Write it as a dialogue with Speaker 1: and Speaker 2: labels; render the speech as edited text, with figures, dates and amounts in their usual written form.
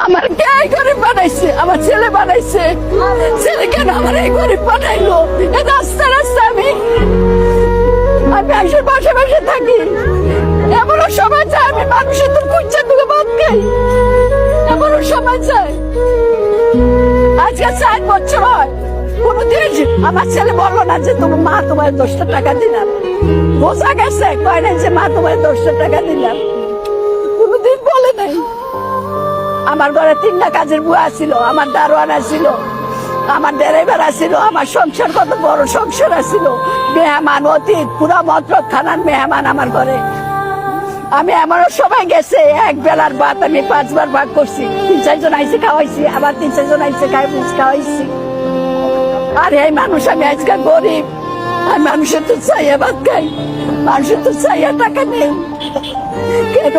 Speaker 1: আমার কে এই গরিব বানাইছে? আমার ছেলে বানাইছে। ছেলে কেন আমার এই গরিব বানাইলো? রাস্তা রাস্তা আমি একজন বাসা বাসা থাকি। এমনও সময় চাই আমি মানুষের তো কুচ্ছা তুলে বাদ খাই। এমনও সময় চাই। আজকে 4 বছর হয় কোনদিন আমার ছেলে বললো না যে তোমার মা তোমার 10টা টাকা দিলাম। বোঝা গেছে কয় নাই যে মা তোমার 10টা টাকা দিলাম, কোনদিন বলে নাই। আমার ঘরে 3টা কাজের বুয়া ছিল, আমার দারোয়ান ছিল, আমার ড্রাইভার ছিল, আমার সংসার কত বড় সংসার ছিল। মেহমান অতীত পুরা মতলব খানার মেহমান আমার ঘরে। আমি এমনও সবাই গেছে এক বেলার ভাত আমি 5 বার ভাগ করছি। 3-4 জন আইসে খাওয়াইছি, আবার 3-4 জন আইসে খাওয়াইছি। আর এই মানুষ আমি আজকে গরিব, আর মানুষের তো চাইয়া ভাত খাই, মানুষের তো চাইয়া টাকা নেই। কেন